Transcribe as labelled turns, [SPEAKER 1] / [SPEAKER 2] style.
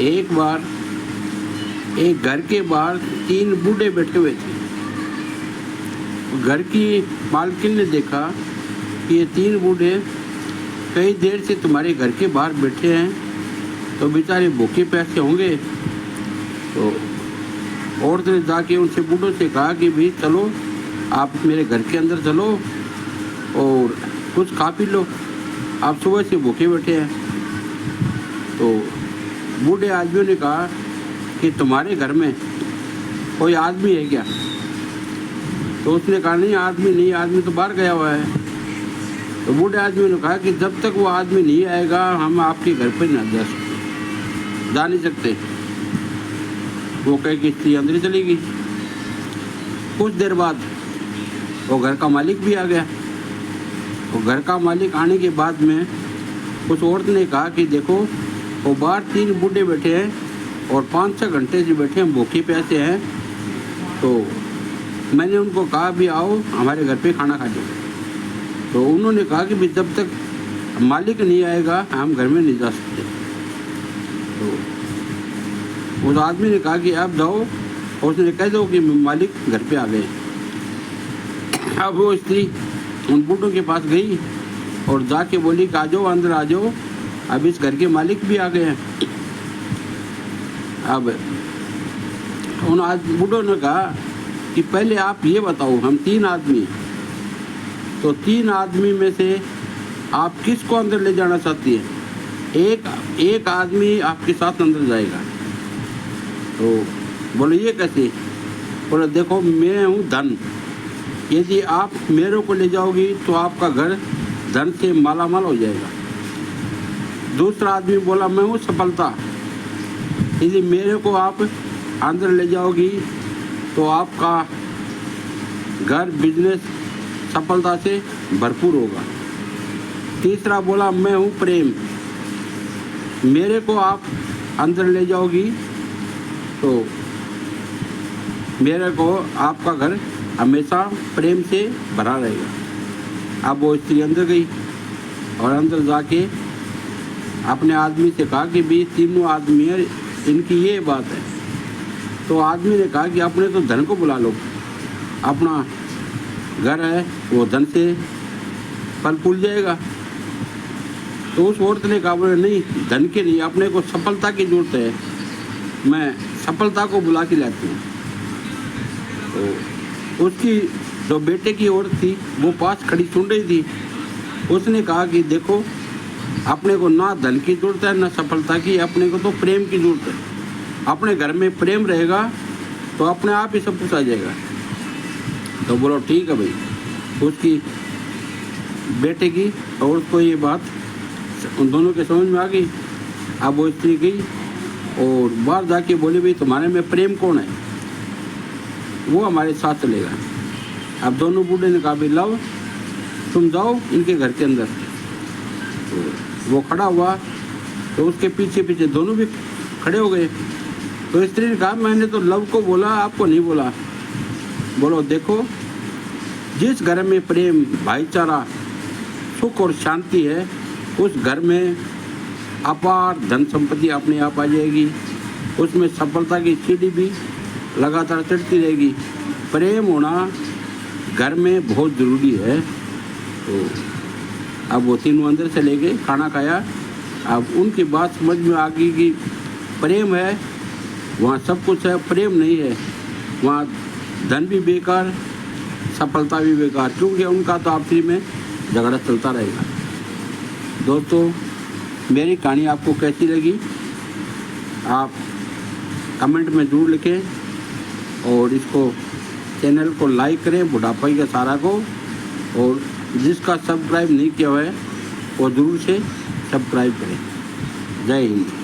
[SPEAKER 1] एक बार एक घर के बाहर 3 बूढ़े बैठे हुए थे। घर की मालकिन ने देखा कि ये 3 बूढ़े कई देर से तुम्हारे घर के बाहर बैठे हैं, तो बेचारे भूखे प्यासे होंगे। तो औरत ने जाके उनसे बूढ़ों से कहा कि भाई चलो आप मेरे घर के अंदर चलो और कुछ खा पी लो, आप सुबह से भूखे बैठे हैं। तो बूढ़े आदमियों ने कहा कि तुम्हारे घर में कोई आदमी है क्या? तो उसने कहा नहीं, आदमी नहीं, आदमी तो बाहर गया हुआ है। तो बूढ़े आदमी ने कहा कि जब तक वो आदमी नहीं आएगा हम आपके घर पर ना जा नहीं सकते। वो कह कि स्त्री अंदर चली गई। कुछ देर बाद वो घर का मालिक भी आ गया। वो घर का मालिक आने के बाद में उस औरत ने कहा कि देखो वो बाहर 3 बूढ़े बैठे हैं और 5-6 घंटे से बैठे हैं, भूखे प्यासे हैं। तो मैंने उनको कहा भी आओ हमारे घर पे खाना खा लो। तो उन्होंने कहा कि भाई जब तक मालिक नहीं आएगा हम घर में नहीं जा सकते। तो उस आदमी ने कहा कि आप जाओ और उसने कह दो कि मालिक घर पे आ गए। अब वो स्त्री उन बूढ़ों के पास गई और जाके बोली कि आ जाओ, अंदर आ जाओ, अब इस घर के मालिक भी आ गए हैं। अब उन बूढ़ों ने कहा कि पहले आप ये बताओ, हम 3 आदमी हैं, तो 3 आदमी में से आप किसको अंदर ले जाना चाहती हैं? एक आदमी आपके साथ अंदर जाएगा। तो बोले ये कैसे? बोले देखो मैं हूँ धन, यदि आप मेरे को ले जाओगी तो आपका घर धन से मालामाल हो जाएगा। दूसरा आदमी बोला मैं हूँ सफलता, यदि मेरे को आप अंदर ले जाओगी तो आपका घर बिजनेस सफलता से भरपूर होगा। तीसरा बोला मैं हूँ प्रेम, मेरे को आप अंदर ले जाओगी तो मेरे को आपका घर हमेशा प्रेम से भरा रहेगा। अब वो स्त्री अंदर गई और अंदर जाके अपने आदमी से कहा कि भी 3 आदमी हैं, इनकी ये बात है। तो आदमी ने कहा कि अपने तो धन को बुला लो, अपना घर है वो धन से फल फूल जाएगा। तो उस औरत ने कहा बोले नहीं, धन के नहीं, अपने को सफलता की जरूरत है, मैं सफलता को बुला के लाती हूँ। तो उसकी जो बेटे की औरत थी वो पास खड़ी सुन रही थी। उसने कहा कि देखो अपने को ना धन की जरूरत है ना सफलता की, अपने को तो प्रेम की जरूरत है। अपने घर में प्रेम रहेगा तो अपने आप ही सब कुछ आ जाएगा। तो बोलो ठीक है भाई। उसकी बेटे की और उसको ये बात उन दोनों के समझ में आ गई। अब वो स्त्री गई और बाहर जाके बोली भाई तुम्हारे में प्रेम कौन है, वो हमारे साथ चलेगा। अब दोनों बूढ़े ने कहा भाई लाओ तुम जाओ इनके घर के अंदर। तो वो खड़ा हुआ तो उसके पीछे पीछे दोनों भी खड़े हो गए। तो स्त्री ने कहा मैंने तो लव को बोला, आपको नहीं बोला। बोलो देखो जिस घर में प्रेम भाईचारा सुख और शांति है उस घर में अपार धन संपत्ति अपने आप आ जाएगी, उसमें सफलता की सीढ़ी भी लगातार चढ़ती रहेगी। प्रेम होना घर में बहुत ज़रूरी है। तो अब वो 3 अंदर से ले गए, खाना खाया। अब उनकी बात समझ में आ गई कि प्रेम है वहाँ सब कुछ है, प्रेम नहीं है वहाँ धन भी बेकार, सफलता भी बेकार, क्योंकि उनका तो आपसी में झगड़ा चलता रहेगा। दोस्तों मेरी कहानी आपको कैसी लगी आप कमेंट में ज़रूर लिखें और इसको चैनल को लाइक करें बुढ़ापा के सहारा को, और जिसका सब्सक्राइब नहीं किया हुआ है वो ज़रूर से सब्सक्राइब करें। जय हिंद।